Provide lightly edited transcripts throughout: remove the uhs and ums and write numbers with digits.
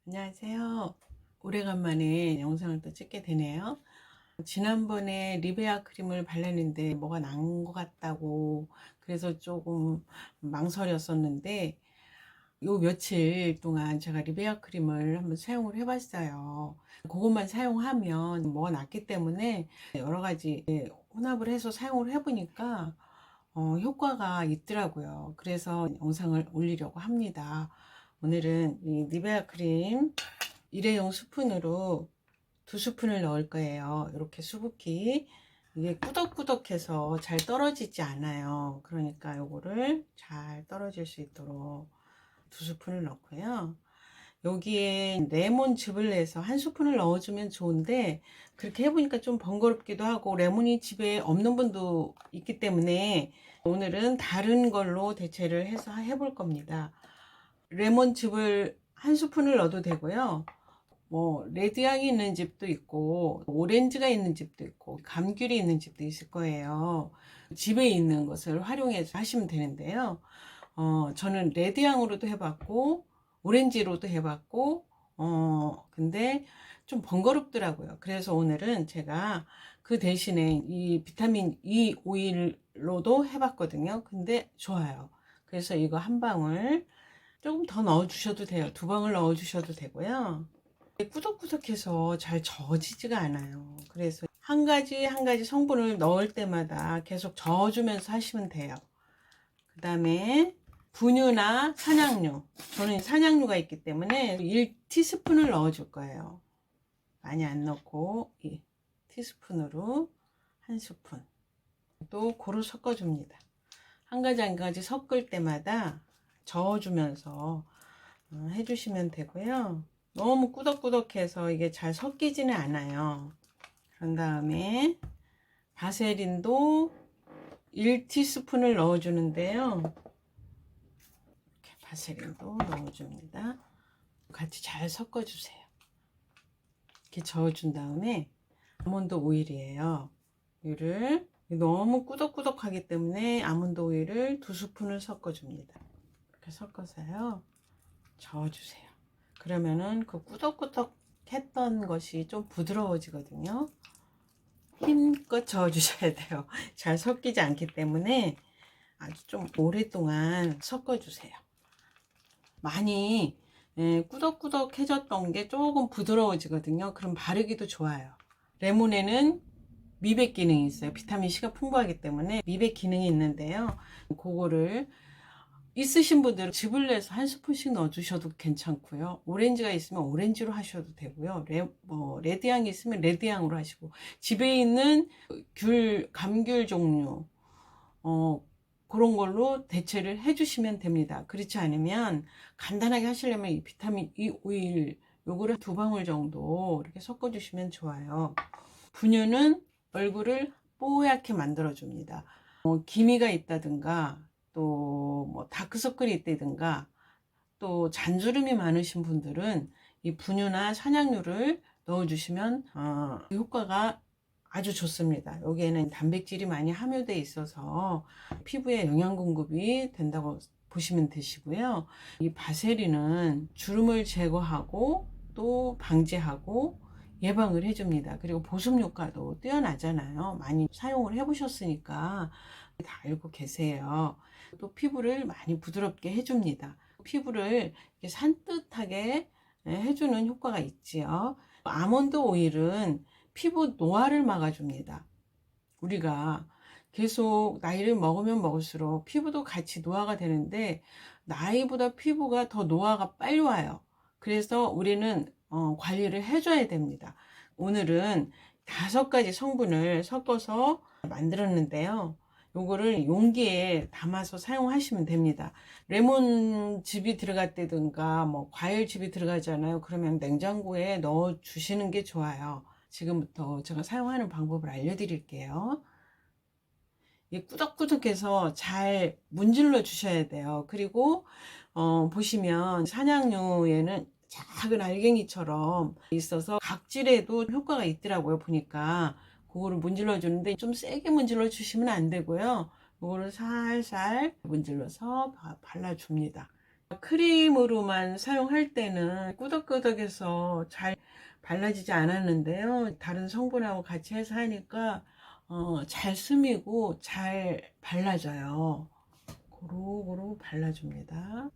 안녕하세요. 오래간만에 영상을 또 찍게 되네요. 지난번에 리베아 크림을 발랐는데 뭐가 난 것 같다고 그래서 조금 망설였었는데 요 며칠 동안 제가 리베아 크림을 한번 사용을 해봤어요. 그것만 사용하면 뭐가 났기 때문에 여러 가지 혼합을 해서 사용을 해보니까 효과가 있더라고요. 그래서 영상을 올리려고 합니다. 오늘은 이 니베아 크림 일회용 스푼으로 2스푼을 넣을 거예요. 이렇게 수북히. 이게 꾸덕꾸덕해서 잘 떨어지지 않아요. 그러니까 요거를 잘 떨어질 수 있도록 2스푼을 넣고요. 여기에 레몬즙을 내서 1스푼을 넣어주면 좋은데 그렇게 해보니까 좀 번거롭기도 하고 레몬이 집에 없는 분도 있기 때문에 오늘은 다른 걸로 대체를 해서 해볼 겁니다. 레몬즙을 1스푼을 넣어도 되고요. 뭐 레드향이 있는 집도 있고 오렌지가 있는 집도 있고 감귤이 있는 집도 있을 거예요. 집에 있는 것을 활용해서 하시면 되는데요. 저는 레드향으로도 해봤고 오렌지로도 해봤고 근데 좀 번거롭더라고요. 그래서 오늘은 제가 그 대신에 이 비타민 E 오일로도 해봤거든요. 근데 좋아요. 그래서 이거 한 방울 조금 더 넣어 주셔도 돼요. 2방울 넣어 주셔도 되고요. 꾸덕꾸덕해서 잘 저어지지가 않아요. 그래서 한 가지 한 가지 성분을 넣을 때마다 계속 저어주면서 하시면 돼요. 그 다음에 분유나 산양류, 저는 산양류가 있기 때문에 1티스푼을 넣어 줄 거예요. 많이 안 넣고 2티스푼으로 1스푼 또 고루 섞어 줍니다. 한 가지 한 가지 섞을 때마다 저어주면서 해주시면 되고요. 너무 꾸덕꾸덕해서 이게 잘 섞이지는 않아요. 그런 다음에 바세린도 1티스푼을 넣어주는데요. 이렇게 바세린도 넣어줍니다. 같이 잘 섞어주세요. 이렇게 저어준 다음에 아몬드 오일이에요. 이를 너무 꾸덕꾸덕하기 때문에 아몬드 오일을 2스푼을 섞어줍니다. 이렇게 섞어서요. 저어주세요. 그러면은 그 꾸덕꾸덕 했던 것이 좀 부드러워지거든요. 힘껏 저어주셔야 돼요. 잘 섞이지 않기 때문에 아주 좀 오랫동안 섞어주세요. 많이 꾸덕꾸덕해졌던 게 조금 부드러워지거든요. 그럼 바르기도 좋아요. 레몬에는 미백 기능이 있어요. 비타민 C가 풍부하기 때문에 미백 기능이 있는데요. 그거를 있으신 분들은 즙을 내서 1스푼씩 넣어주셔도 괜찮고요. 오렌지가 있으면 오렌지로 하셔도 되고요. 레드향이 있으면 레드향으로 하시고 집에 있는 감귤 종류 그런 걸로 대체를 해주시면 됩니다. 그렇지 않으면 간단하게 하시려면 이 비타민 E 오일 요거를 2방울 정도 이렇게 섞어주시면 좋아요. 분유는 얼굴을 뽀얗게 만들어줍니다. 기미가 있다든가 또 뭐 다크서클이 있다든가 또 잔주름이 많으신 분들은 이 분유나 산양유를 넣어주시면 효과가 아주 좋습니다. 여기에는 단백질이 많이 함유되어 있어서 피부에 영양 공급이 된다고 보시면 되시고요. 이 바세린은 주름을 제거하고 또 방지하고 예방을 해줍니다. 그리고 보습 효과도 뛰어나잖아요. 많이 사용을 해보셨으니까 다 알고 계세요. 또 피부를 많이 부드럽게 해줍니다. 피부를 이렇게 산뜻하게 해주는 효과가 있지요. 아몬드 오일은 피부 노화를 막아줍니다. 우리가 계속 나이를 먹으면 먹을수록 피부도 같이 노화가 되는데 나이보다 피부가 더 노화가 빨리 와요. 그래서 우리는 관리를 해줘야 됩니다. 오늘은 5가지 성분을 섞어서 만들었는데요. 요거를 용기에 담아서 사용하시면 됩니다. 레몬즙이 들어갔다든가 뭐 과일즙이 들어가잖아요. 그러면 냉장고에 넣어 주시는 게 좋아요. 지금부터 제가 사용하는 방법을 알려드릴게요. 이 꾸덕꾸덕해서 잘 문질러 주셔야 돼요. 그리고 보시면 산양류에는 작은 알갱이처럼 있어서 각질에도 효과가 있더라고요. 보니까 그거를 문질러 주는데 좀 세게 문질러 주시면 안 되고요. 그거를 살살 문질러서 발라줍니다. 크림으로만 사용할 때는 꾸덕꾸덕해서 잘 발라지지 않았는데요. 다른 성분하고 같이 해서 하니까 잘 스미고 잘 발라져요. 고루고루 발라줍니다.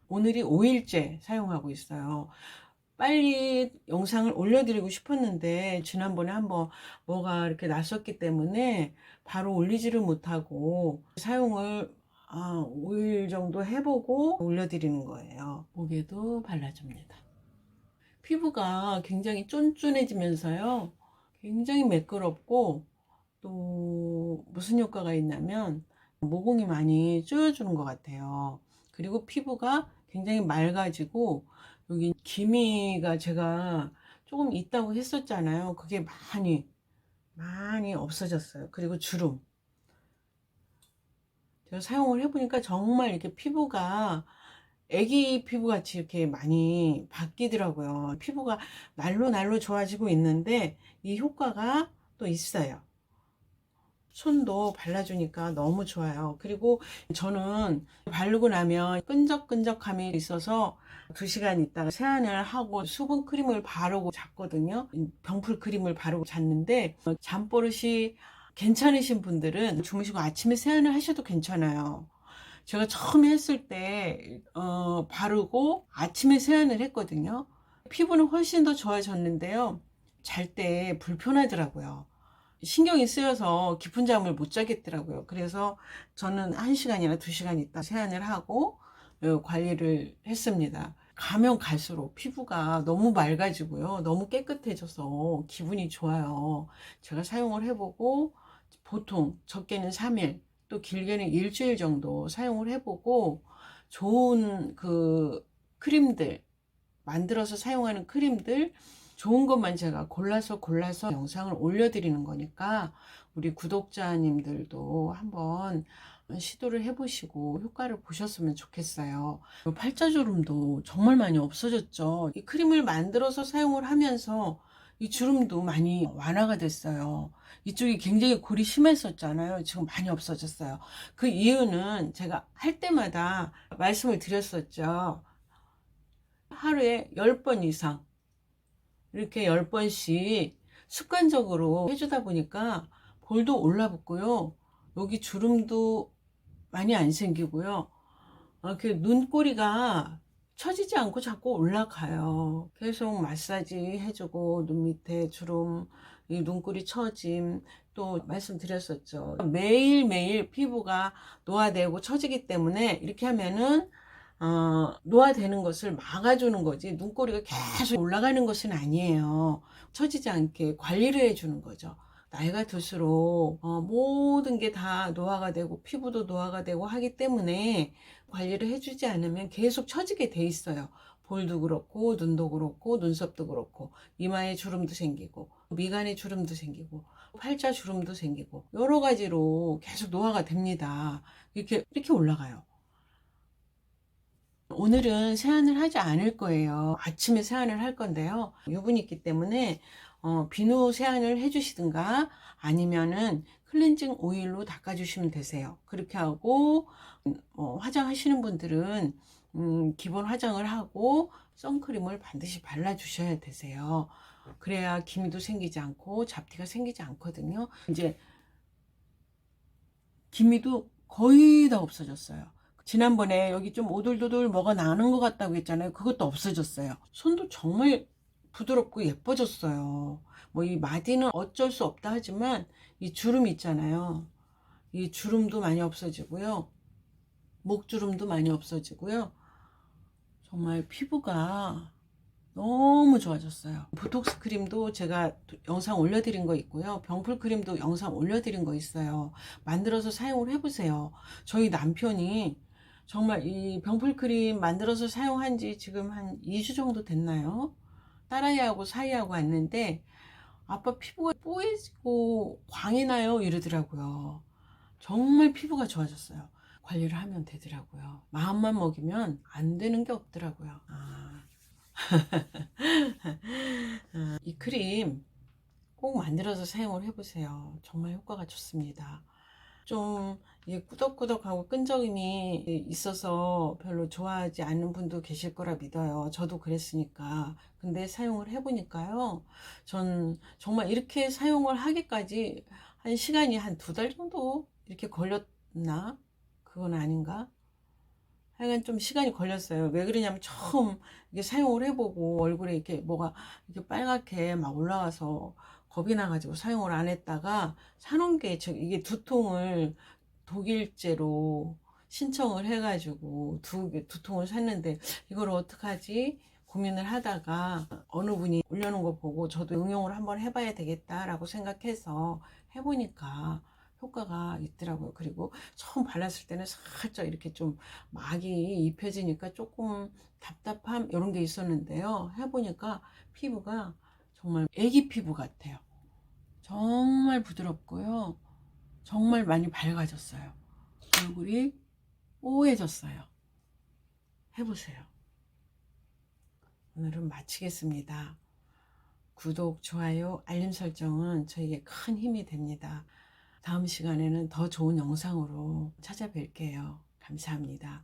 오늘이 5일째 사용하고 있어요. 빨리 영상을 올려드리고 싶었는데 지난번에 한번 뭐가 이렇게 났었기 때문에 바로 올리지를 못하고 사용을 5일 정도 해보고 올려드리는 거예요. 목에도 발라줍니다. 피부가 굉장히 쫀쫀해지면서요, 굉장히 매끄럽고, 또 무슨 효과가 있냐면 모공이 많이 조여주는 것 같아요. 그리고 피부가 굉장히 맑아지고, 여기 기미가 제가 조금 있다고 했었잖아요. 그게 많이 없어졌어요. 그리고 주름, 제가 사용을 해보니까 정말 이렇게 피부가 애기 피부같이 이렇게 많이 바뀌더라고요. 피부가 날로 좋아지고 있는데 이 효과가 또 있어요. 손도 발라주니까 너무 좋아요. 그리고 저는 바르고 나면 끈적끈적함이 있어서 2시간 있다가 세안을 하고 수분 크림을 바르고 잤거든요. 병풀 크림을 바르고 잤는데 잠버릇이 괜찮으신 분들은 주무시고 아침에 세안을 하셔도 괜찮아요. 제가 처음에 했을 때 바르고 아침에 세안을 했거든요. 피부는 훨씬 더 좋아졌는데요. 잘 때 불편하더라고요. 신경이 쓰여서 깊은 잠을 못 자겠더라고요. 그래서 저는 1시간이나 2시간 있다 세안을 하고 관리를 했습니다. 가면 갈수록 피부가 너무 맑아지고요. 너무 깨끗해져서 기분이 좋아요. 제가 사용을 해보고 보통 적게는 3일, 또 길게는 일주일 정도 사용을 해보고 좋은 그 크림들, 만들어서 사용하는 크림들 좋은 것만 제가 골라서 영상을 올려드리는 거니까 우리 구독자님들도 한번 시도를 해보시고 효과를 보셨으면 좋겠어요. 팔자주름도 정말 많이 없어졌죠. 이 크림을 만들어서 사용을 하면서 이 주름도 많이 완화가 됐어요. 이쪽이 굉장히 골이 심했었잖아요. 지금 많이 없어졌어요. 그 이유는 제가 할 때마다 말씀을 드렸었죠. 하루에 10번 이상 이렇게 10번씩 습관적으로 해주다 보니까 볼도 올라붙고요. 여기 주름도 많이 안 생기고요. 그 눈꼬리가 처지지 않고 자꾸 올라가요. 계속 마사지 해주고 눈 밑에 주름, 이 눈꼬리 처짐, 또 말씀드렸었죠. 매일매일 피부가 노화되고 처지기 때문에 이렇게 하면은 노화되는 것을 막아주는 거지 눈꼬리가 계속 올라가는 것은 아니에요. 처지지 않게 관리를 해주는 거죠. 나이가 들수록 모든 게 다 노화가 되고 피부도 노화가 되고 하기 때문에 관리를 해주지 않으면 계속 처지게 돼 있어요. 볼도 그렇고 눈도 그렇고 눈썹도 그렇고 이마에 주름도 생기고 미간에 주름도 생기고 팔자 주름도 생기고 여러 가지로 계속 노화가 됩니다. 이렇게 올라가요. 오늘은 세안을 하지 않을 거예요. 아침에 세안을 할 건데요. 유분이 있기 때문에 비누 세안을 해주시든가 아니면은 클렌징 오일로 닦아주시면 되세요. 그렇게 하고 화장하시는 분들은 기본 화장을 하고 선크림을 반드시 발라주셔야 되세요. 그래야 기미도 생기지 않고 잡티가 생기지 않거든요. 이제 기미도 거의 다 없어졌어요. 지난번에 여기 좀 오돌도돌 뭐가 나는 것 같다고 했잖아요. 그것도 없어졌어요. 손도 정말 부드럽고 예뻐졌어요. 뭐 이 마디는 어쩔 수 없다 하지만 이 주름 있잖아요. 이 주름도 많이 없어지고요. 목주름도 많이 없어지고요. 정말 피부가 너무 좋아졌어요. 보톡스 크림도 제가 영상 올려드린 거 있고요. 병풀 크림도 영상 올려드린 거 있어요. 만들어서 사용을 해보세요. 저희 남편이 정말 이 병풀 크림 만들어서 사용한 지 지금 한 2주 정도 됐나요? 딸아이하고 사이하고 왔는데 아빠 피부가 뽀얘지고 광이 나요 이러더라고요. 정말 피부가 좋아졌어요. 관리를 하면 되더라고요. 마음만 먹이면 안 되는 게 없더라고요. 이 크림 꼭 만들어서 사용을 해보세요. 정말 효과가 좋습니다. 좀 이게 꾸덕꾸덕하고 끈적임이 있어서 별로 좋아하지 않는 분도 계실 거라 믿어요. 저도 그랬으니까. 근데 사용을 해보니까요. 전 정말 이렇게 사용을 하기까지 한 시간이 한 2달 정도 이렇게 걸렸나? 그건 아닌가? 하여간 좀 시간이 걸렸어요. 왜 그러냐면 처음 이게 사용을 해보고 얼굴에 이렇게 뭐가 이렇게 빨갛게 막 올라와서 겁이 나가지고 사용을 안 했다가 사놓은 게 이게 2통을 독일제로 신청을 해가지고 두 통을 샀는데 이걸 어떡하지? 고민을 하다가 어느 분이 올려놓은 거 보고 저도 응용을 한번 해봐야 되겠다라고 생각해서 해보니까 효과가 있더라고요. 그리고 처음 발랐을 때는 살짝 이렇게 좀 막이 입혀지니까 조금 답답함 이런 게 있었는데요. 해보니까 피부가 정말 애기 피부 같아요. 정말 부드럽고요. 정말 많이 밝아졌어요. 얼굴이 뽀해졌어요. 해보세요. 오늘은 마치겠습니다. 구독, 좋아요, 알림 설정은 저에게 큰 힘이 됩니다. 다음 시간에는 더 좋은 영상으로 찾아뵐게요. 감사합니다.